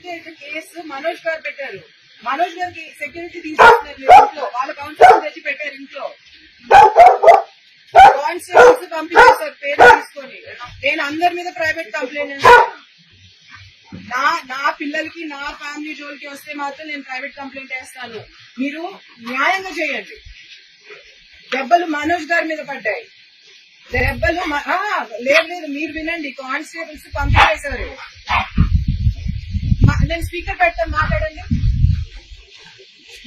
Case Manoj గారు పెట్టారు. మనోజ్ గారికి సెక్యూరిటీ తీసుకొస్తున్నారు ఇంట్లో, వాళ్ళ కౌన్సిలర్ తెచ్చి పెట్టారు ఇంట్లో, కానిస్టేబుల్స్ పంపించేశారు పేరు తీసుకొని. నేను అందరి మీద ప్రైవేట్ కంప్లైంట్ చేస్తాను. నా పిల్లలకి నా ఫ్యామిలీ జోలికి వస్తే మాత్రం నేను ప్రైవేట్ కంప్లైంట్ చేస్తాను. మీరు న్యాయంగా చేయండి. దెబ్బలు మనోజ్ గారి మీద పడ్డాయి. దెబ్బలు లేదు మీరు వినండి, కానిస్టేబుల్స్ పంపించేశారు. నేను స్పీకర్ పెడతాను, మాట్లాడండి.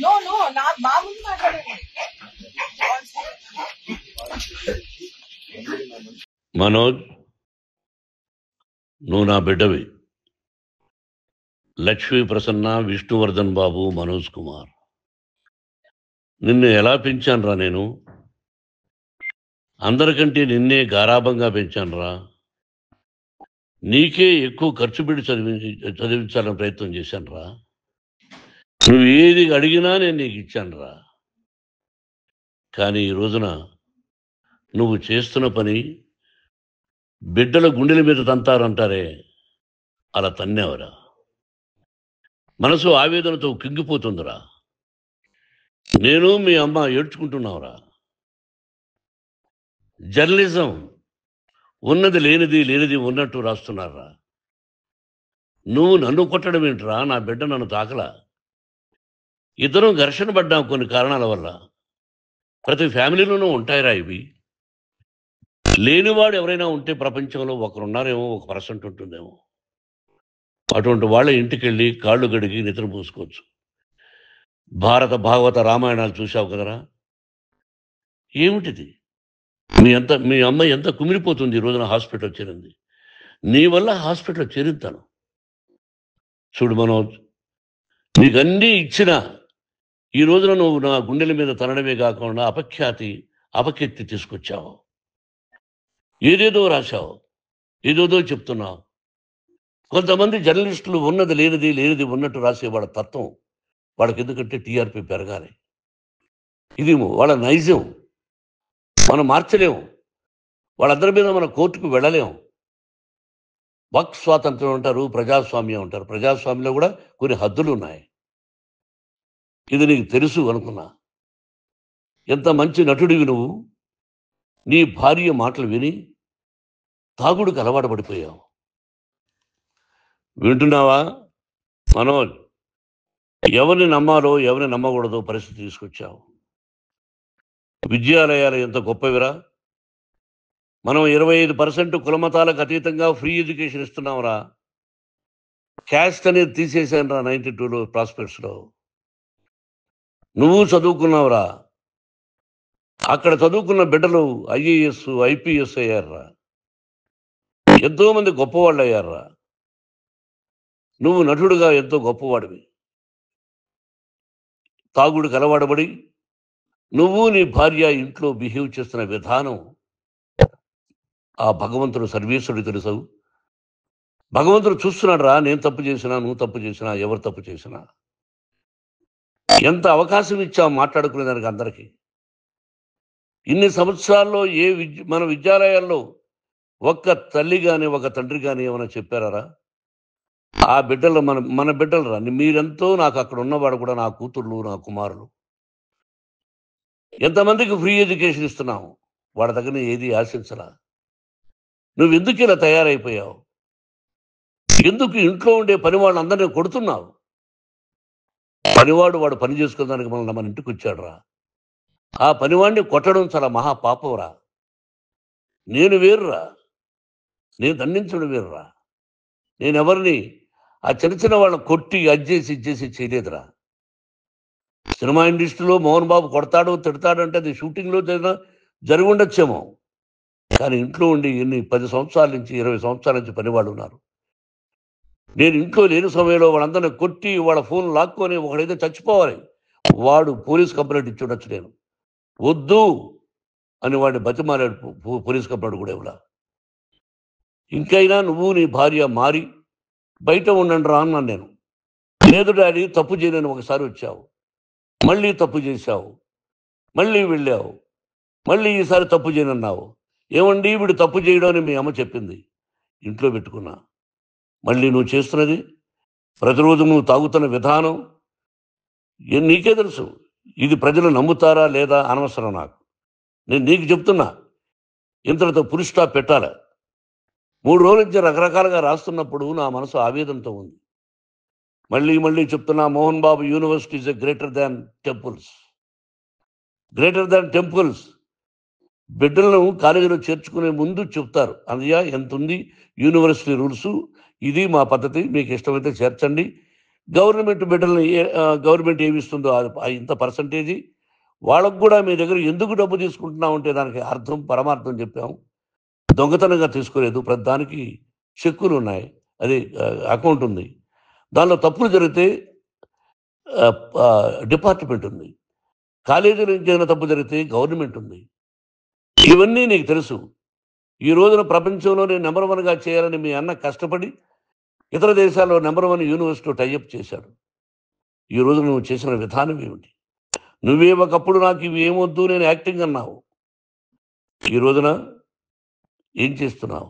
నో నా బాగుంది, మాట్లాడండి. మనోజ్, నువ్వు నా బిడ్డవి. లక్ష్మీ ప్రసన్న, విష్ణువర్ధన్ బాబు, మనోజ్ కుమార్, నిన్ను ఎలా పెంచానురా నేను? అందరికంటే నిన్నే గారాభంగా పెంచానురా. నీకే ఎక్కువ ఖర్చు పెట్టి చదివించాలని ప్రయత్నం చేశానురా. నువ్వు ఏది అడిగినా నేను నీకు ఇచ్చానురా. కానీ ఈ రోజున నువ్వు చేస్తున్న పని బిడ్డల గుండెల మీద తంతారంటారే, అలా తన్నేవరా. మనసు ఆవేదనతో కింగిపోతుందిరా. నేను మీ అమ్మ ఏడ్చుకుంటున్నావురా. జర్నలిజం ఉన్నది లేనిది, లేనిది ఉన్నట్టు రాస్తున్నారా. నువ్వు నన్ను కొట్టడం ఏంట్రా? నా బిడ్డ నన్ను తాకలా. ఇద్దరం ఘర్షణ పడ్డాం కొన్ని కారణాల వల్ల. ప్రతి ఫ్యామిలీలోనూ ఉంటాయిరా ఇవి. లేనివాడు ఎవరైనా ఉంటే ప్రపంచంలో ఒకరున్నారేమో, 1% ఉంటుందేమో. అటువంటి వాళ్ళ ఇంటికి వెళ్ళి కాళ్ళు గడిగి నిద్ర పూసుకోవచ్చు. భారత భాగవత రామాయణాలు చూశావు కదరా. ఏమిటిది? మీ అమ్మ ఎంత కుమిలిపోతుంది ఈ రోజున హాస్పిటల్ చేరింది. నీ వల్ల హాస్పిటల్ చేరుతాను. చూడు మనోజ్, నీకు అన్నీ ఇచ్చిన ఈ రోజున నువ్వు నా గుండెల మీద తనడమే కాకుండా అపకీర్తి తీసుకొచ్చావు. ఏదేదో రాశావు, ఏదేదో చెప్తున్నావు. కొంతమంది జర్నలిస్టులు ఉన్నది లేనిది, లేనిది ఉన్నట్టు రాసే వాళ్ళ తత్వం వాళ్ళకి. ఎందుకంటే టీఆర్పీ పెరగాలి. ఇది వాళ్ళ నైజం. మనం మార్చలేము. వాళ్ళందరి మీద మన కోర్టుకు వెళ్ళలేము. వాక్ స్వాతంత్రం అంటారు, ప్రజాస్వామ్యం అంటారు. ప్రజాస్వామ్యంలో కూడా కొన్ని హద్దులు ఉన్నాయి. ఇది నీకు తెలుసు అనుకున్నా. ఎంత మంచి నటుడివి నువ్వు. నీ భార్య మాటలు విని తాగుడికి అలవాటు పడిపోయావు. వింటున్నావా మనోజ్? ఎవరిని నమ్మాలో ఎవరిని నమ్మకూడదో పరిస్థితి తీసుకొచ్చావు. విద్యాలయాలు ఎంత గొప్పవిరా. మనం 25% కులమతాలకు అతీతంగా ఫ్రీ ఎడ్యుకేషన్ ఇస్తున్నాంరా. క్యాస్ట్ అనేది తీసేసానురా 92లో ప్రాస్పెక్ట్స్లో. నువ్వు చదువుకున్నావురా. అక్కడ చదువుకున్న బిడ్డలు IAS, IPS అయ్యారా. ఎంతోమంది గొప్పవాళ్ళు అయ్యారా. నువ్వు నటుడుగా ఎంతో గొప్పవాడివి. తాగుడికి అలవాడబడి నువ్వు నీ భార్య ఇంట్లో బిహేవ్ చేస్తున్న విధానం ఆ భగవంతుడు సర్వేశ్వరుడు తెలుసు. భగవంతుడు చూస్తున్నాడు రా. నేను తప్పు చేసినా, నువ్వు తప్పు చేసినా, ఎవరు తప్పు చేసినా. ఎంత అవకాశం ఇచ్చావు మాట్లాడుకునేదానికి అందరికీ. ఇన్ని సంవత్సరాల్లో మన విద్యాలయాల్లో ఒక్క తల్లి కానీ ఒక తండ్రి కానీ ఏమైనా చెప్పారా? ఆ బిడ్డలు మన బిడ్డలు రా. మీరెంతో నాకు అక్కడ ఉన్నవాడు కూడా నా కూతుర్లు, నా కుమారులు. ఎంతమందికి ఫ్రీ ఎడ్యుకేషన్ ఇస్తున్నావు. వాడి దగ్గర ఏది ఆశించరా. నువ్వు ఎందుకు ఇలా తయారైపోయావు? ఎందుకు ఇంట్లో ఉండే పని వాళ్ళందరినీ కొడుతున్నావు? పనివాడు వాడు పని చేసుకోవడానికి మన ఇంటికి వచ్చాడు రా. ఆ పనివాడిని కొట్టడం చాలా మహాపాపంరా. నేను వేరురా. నేను దండించడం వేరురా. నేను ఎవరిని ఆ చిన్న వాళ్ళని కొట్టి ఇచ్చేసి చేయలేదురా. సినిమా ఇండస్ట్రీలో మోహన్ బాబు కొడతాడు, తిడతాడు అంటే అది షూటింగ్లో జరిగి ఉండొచ్చేమో. కానీ ఇంట్లో ఉండి 10 సంవత్సరాల నుంచి 20 సంవత్సరాల నుంచి పనివాళ్ళు ఉన్నారు. నేను ఇంట్లో లేని సమయంలో వాళ్ళందరినీ కొట్టి వాళ్ళ ఫోన్ లాక్కొని ఒకడైతే చచ్చిపోవాలి. వాడు పోలీస్ కంప్లైంట్ ఇచ్చి ఉండొచ్చు. నేను వద్దు అని వాడిని బతిమాలాడు. పోలీస్ కంప్లైంట్ కూడా ఇవ్వలా. ఇంకైనా నువ్వు నీ భార్య మారి బయట ఉండండి రా అన్నాను నేను. లేదు డాడీ, తప్పు చేయలేని ఒకసారి వచ్చావు, మళ్ళీ తప్పు చేశావు, మళ్ళీ వెళ్ళావు, మళ్ళీ ఈసారి తప్పు చేయనన్నావు. ఏమండి వీడు తప్పు చేయడం అని మీ అమ్మ చెప్పింది. ఇంట్లో పెట్టుకున్నా. మళ్ళీ నువ్వు చేస్తున్నది ప్రతిరోజు నువ్వు తాగుతున్న విధానం నీకే తెలుసు. ఇది ప్రజలు నమ్ముతారా లేదా అనవసరం నాకు. నేను నీకు చెప్తున్నా, ఇంతటితో పులి స్టాప్ పెట్టాలి. 3 రోజుల నుంచి రకరకాలుగా రాస్తున్నప్పుడు నా మనసు ఆవేదనతో ఉంది. మళ్ళీ చెప్తున్నా, Mohan Babu university is greater than temples. Greater than temples. బిడ్డలను కాలేజీలో చేర్చుకునే ముందు చెప్తారు, అన్నయ్య ఎంత ఉంది యూనివర్సిటీ రూల్స్, ఇది మా పద్ధతి, మీకు ఇష్టమైతే చేర్చండి. గవర్నమెంట్ బిడ్డలను గవర్నమెంట్ ఏమి ఇస్తుందో ఇంత పర్సంటేజీ, వాళ్ళకు కూడా మీ దగ్గర ఎందుకు డబ్బు తీసుకుంటున్నాం అంటే దానికి అర్థం పరమార్థం చెప్పాము. దొంగతనంగా తీసుకోలేదు, ప్రతి దానికి చెక్కులు ఉన్నాయి, అది అకౌంట్ ఉంది. దానిలో తప్పులు జరిగితే డిపార్ట్మెంట్ ఉంది, కాలేజీలో ఇంకేమైనా తప్పు జరిగితే గవర్నమెంట్ ఉంది. ఇవన్నీ నీకు తెలుసు. ఈ రోజున ప్రపంచంలో నేను నెంబర్ 1గా చేయాలని మీ అన్న కష్టపడి ఇతర దేశాల్లో నెంబర్ 1 యూనివర్సిటీ టైఅప్ చేశాడు. ఈ రోజు నువ్వు చేసిన విధానం ఏమిటి? నువ్వే ఒకప్పుడు నాకు ఇవి ఏమొద్దు, నేను యాక్టింగ్ అన్నావు. ఈ రోజున ఏం చేస్తున్నావు?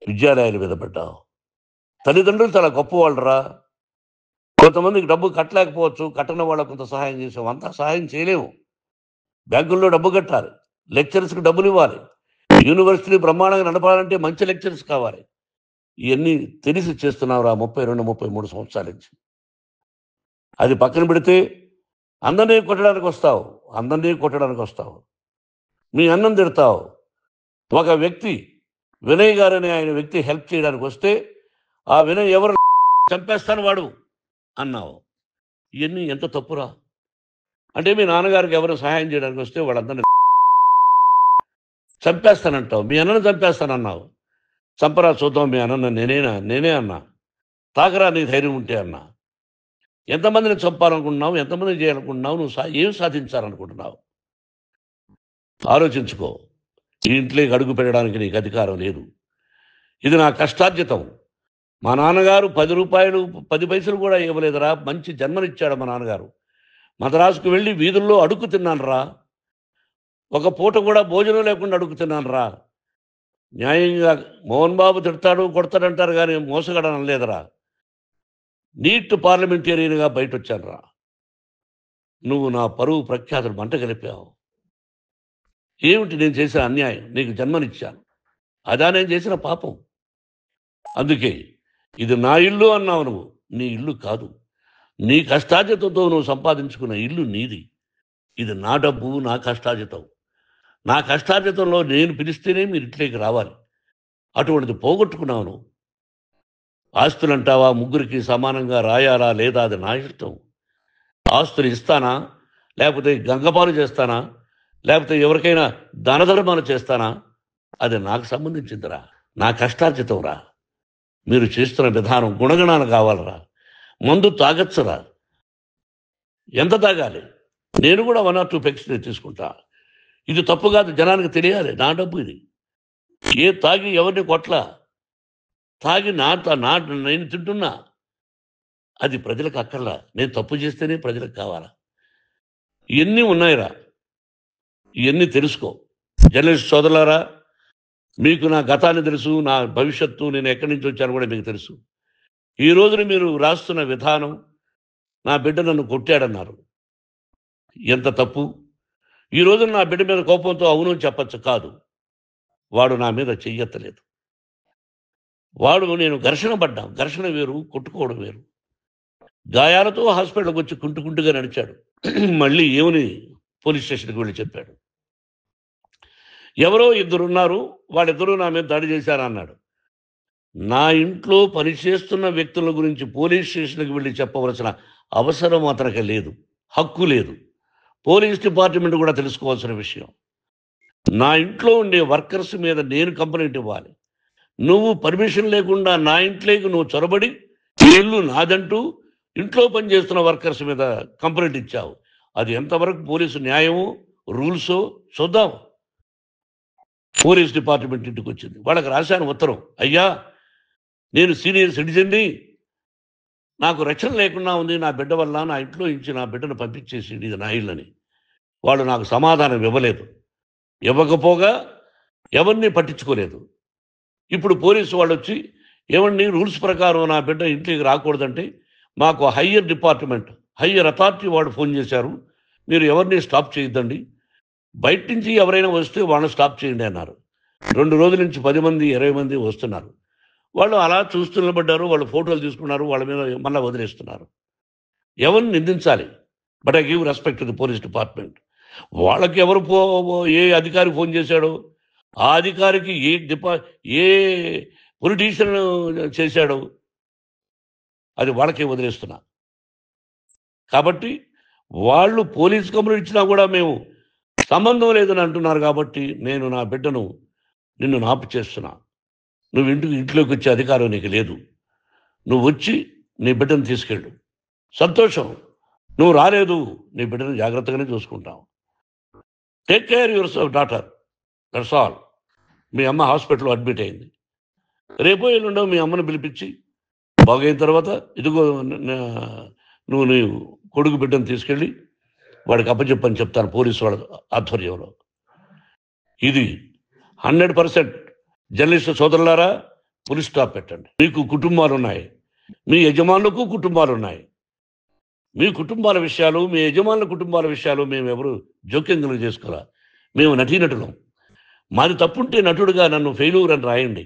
విద్యాలయాల మీద పడ్డావు. తల్లిదండ్రులు చాలా గొప్పవాళ్ళరా. కొంతమందికి డబ్బు కట్టలేకపోవచ్చు, కట్టని వాళ్ళకు కొంత సహాయం చేసాం, అంతా సహాయం చేయలేము. బ్యాంకుల్లో డబ్బు కట్టాలి, లెక్చరర్స్కి డబ్బులు ఇవ్వాలి, యూనివర్సిటీ బ్రహ్మాండంగా నడపాలంటే మంచి లెక్చరర్స్ కావాలి. ఇవన్నీ తెలిసి చేస్తున్నావురా 32-33 సంవత్సరాల నుంచి. అది పక్కన పెడితే అందరినీ కొట్టడానికి వస్తావు, మీ అన్నం తిడతావు. ఒక వ్యక్తి వినయ్ గారనే ఆయన వ్యక్తి హెల్ప్ చేయడానికి వస్తే ఆ వినయ్ ఎవరు చంపేస్తాను వాడు అన్నావు. ఇవన్నీ ఎంత తప్పురా. అంటే మీ నాన్నగారికి ఎవరు సహాయం చేయడానికి వస్తే వాళ్ళందరినీ చంపేస్తానంటావు. మీ అన్నను చంపేస్తానన్నావు. చంపరా చూద్దాం మీ అన్న, నేనే అన్నా. తాకరా నీ ధైర్యం ఉంటే అన్నా. ఎంతమందిని చంపాలనుకుంటున్నావు, ఎంతమందిని చేయాలనుకుంటున్నావు, నువ్వు ఏం సాధించాలనుకుంటున్నావు ఆలోచించుకో. ఈ ఇంట్లోకి అడుగు పెట్టడానికి నీకు అధికారం లేదు. ఇది నా కష్టార్జితం. మా నాన్నగారు 10 రూపాయలు 10 పైసలు కూడా ఇవ్వలేదురా. మంచి జన్మనిచ్చాడు మా నాన్నగారు. మద్రాసుకు వెళ్ళి వీధుల్లో అడుగు తిన్నాను రా. ఒక పూట కూడా భోజనం లేకుండా అడుగు తిన్నాను రా. న్యాయంగా మోహన్ బాబు తిడతాడు కొడతాడంటారు కానీ మోసగాడని అనలేదురా. నీట్ పార్లమెంటేరియన్గా బయట వచ్చాను రా. నువ్వు నా పరువు ప్రఖ్యాతులు మంట కలిపావు. ఏమిటి నేను చేసిన అన్యాయం? నీకు జన్మనిచ్చాను, అదా నేను చేసిన పాపం. అందుకే ఇది నా ఇల్లు అన్నావు. నువ్వు నీ ఇల్లు కాదు. నీ కష్టార్జితంతో నువ్వు సంపాదించుకున్న ఇల్లు నీది. ఇది నా డబ్బు, నా కష్టార్జితం. నా కష్టార్జితంలో నేను పిలిస్తేనే మీరు ఇంట్లోకి రావాలి. అటువంటిది పోగొట్టుకున్నావు నువ్వు. ఆస్తులు అంటావా, ముగ్గురికి సమానంగా రాయాలా లేదా అది నా ఇష్టం. ఆస్తులు ఇస్తానా, లేకపోతే గంగపాలు చేస్తానా, లేకపోతే ఎవరికైనా దానధర్మాలు చేస్తానా, అది నాకు సంబంధించిందిరా, నా కష్టార్జితం రా. మీరు చేస్తున్న విధానం గుణగణాలు కావాలరా. మందు తాగచ్చురా. ఎంత తాగాలి? నేను కూడా 1 or 2 పెగ్స్ తీసుకుంటా. ఇది తప్పు కాదు, జనానికి తెలియాలి. నా డబ్బు ఇది. తాగి ఎవరిని కొట్లా, తాగి నేను తింటున్నా. అది ప్రజలకు అక్కర్లా. నేను తప్పు చేస్తేనే ప్రజలకు కావాలా. ఇవన్నీ ఉన్నాయిరా, ఇవన్నీ తెలుసుకో. జర్నలిస్ట్ సోదరులారా, మీకు నా గతాన్ని తెలుసు, నా భవిష్యత్తు, నేను ఎక్కడి నుంచి వచ్చాను కూడా మీకు తెలుసు. ఈ రోజున మీరు రాస్తున్న విధానం, నా బిడ్డ నన్ను కొట్టాడన్నారు, ఎంత తప్పు. ఈ రోజున నా బిడ్డ మీద కోపంతో అవును చెప్పచ్చు, కాదు. వాడు నా మీద చెయ్యెత్తలేదు. నేను ఘర్షణ పడ్డాం. ఘర్షణ వేరు, కొట్టుకోవడం వేరు. గాయాలతో హాస్పిటల్కి వచ్చి కుంటుకుంటుగా నడిచాడు. మళ్ళీ ఏమని పోలీస్ స్టేషన్కి వెళ్ళి చెప్పాడు. ఎవరో 2 ఉన్నారు, వాళ్ళిద్దరూ నా మీద దాడి చేశారన్నాడు. నా ఇంట్లో పనిచేస్తున్న వ్యక్తుల గురించి పోలీస్ స్టేషన్కి వెళ్ళి చెప్పవలసిన అవసరం అతనికి లేదు, హక్కు లేదు. పోలీస్ డిపార్ట్మెంట్ కూడా తెలుసుకోవాల్సిన విషయం. నా ఇంట్లో ఉండే వర్కర్స్ మీద నేను కంప్లైంట్ ఇవ్వాలి. నువ్వు పర్మిషన్ లేకుండా నా ఇంట్లోకి నువ్వు చొరబడి ఇల్లు నాదంటూ ఇంట్లో పనిచేస్తున్న వర్కర్స్ మీద కంప్లైంట్ ఇచ్చావు. అది ఎంతవరకు పోలీసు న్యాయమో రూల్సో చూద్దాం. పోలీస్ డిపార్ట్మెంట్ ఇంటికి వచ్చింది. వాళ్ళకి రాశాను ఉత్తరం, అయ్యా నేను సీనియర్ సిటిజన్ని, నాకు రక్షణ లేకుండా ఉంది, నా బిడ్డ వల్ల నా ఇంట్లో నుంచి నా బిడ్డను పంపించేసి ఇది నా ఇల్లని. వాళ్ళు నాకు సమాధానం ఇవ్వలేదు. ఇవ్వకపోగా ఎవరిని పట్టించుకోలేదు. ఇప్పుడు పోలీసు వాళ్ళు వచ్చి ఏమండి రూల్స్ ప్రకారం నా బిడ్డ ఇంటికి రాకూడదంటే మాకు హయ్యర్ డిపార్ట్మెంట్, హయ్యర్ అథారిటీ వాడు ఫోన్ చేశారు, మీరు ఎవరిని స్టాప్ చేయొద్దండి, బయట నుంచి ఎవరైనా వస్తే వాళ్ళని స్టాప్ చేయండి అన్నారు. 2 రోజుల నుంచి 10 మంది 20 మంది వస్తున్నారు. వాళ్ళు అలా చూస్తూ నిలబడ్డారు, వాళ్ళు ఫోటోలు తీసుకున్నారు, వాళ్ళ మీద మళ్ళీ వదిలేస్తున్నారు. ఎవరిని నిందించాలి? But I give respect to the police department. వాళ్ళకి ఎవరు ఏ అధికారి ఫోన్ చేశాడో, ఆ అధికారికి ఏ పొలిటీషియన్ చేశాడో అది వాళ్ళకే వదిలేస్తున్నా. కాబట్టి వాళ్ళు పోలీస్ కంప్లైంట్ ఇచ్చినా కూడా మేము సంబంధం లేదని అంటున్నారు. కాబట్టి నేను నా బిడ్డను నిన్ను నాపు చేస్తున్నా. నువ్వు ఇంట్లోకి వచ్చే అధికారం నీకు లేదు. నువ్వు వచ్చి నీ బిడ్డను తీసుకెళ్ళు. సంతోషం, నువ్వు రాలేదు, నీ బిడ్డను జాగ్రత్తగానే చూసుకుంటావు. Take care your daughter, that's all. మీ అమ్మ హాస్పిటల్లో అడ్మిట్ అయింది. రేపో ఎల్లుండో మీ అమ్మను పిలిపించి బాగైన తర్వాత ఇదిగో నువ్వు నీ కొడుకు బిడ్డను తీసుకెళ్ళి వాడికి అప్పచెప్పని చెప్తాను పోలీసు వాళ్ళ ఆధ్వర్యంలో. ఇది 100% జర్నలిస్టు సోదరులారా, పులి స్టాప్ పెట్టండి. మీకు కుటుంబాలు ఉన్నాయి, మీ యజమానులకు కుటుంబాలు ఉన్నాయి. మీ కుటుంబాల విషయాలు, మీ యజమానుల కుటుంబాల విషయాలు మేము ఎవరు జోక్యం కలుగు చేసుకోవాలా. మేము నటీనటులం. మాది తప్పుంటే నటుడుగా నన్ను ఫెయిల్యూర్ అని రాయండి,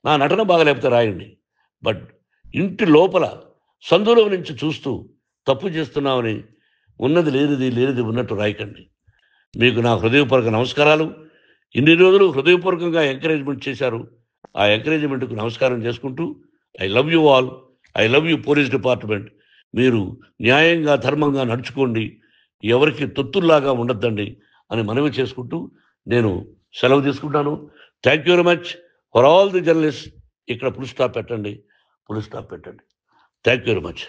నా నటన బాగలేకపోతే రాయండి. బట్ ఇంటి లోపల సందులో నుంచి చూస్తూ తప్పు చేస్తున్నామని ఉన్నది లేనిది ఉన్నట్టు రాయకండి. మీకు నా హృదయపూర్వక నమస్కారాలు. ఇన్ని రోజులు హృదయపూర్వకంగా ఎంకరేజ్మెంట్ చేశారు. ఆ ఎంకరేజ్మెంట్కు నమస్కారం చేసుకుంటూ I love you all. I love you police department. మీరు న్యాయంగా ధర్మంగా నడుచుకోండి, ఎవరికి తొత్తుల్లాగా ఉండొద్దండి అని మనవి చేసుకుంటూ నేను సెలవు తీసుకుంటాను. Thank you very much for all the journalist. ఇక్కడ పులి స్టాప్ పెట్టండి, పులి స్టాప్ పెట్టండి. Thank you very much.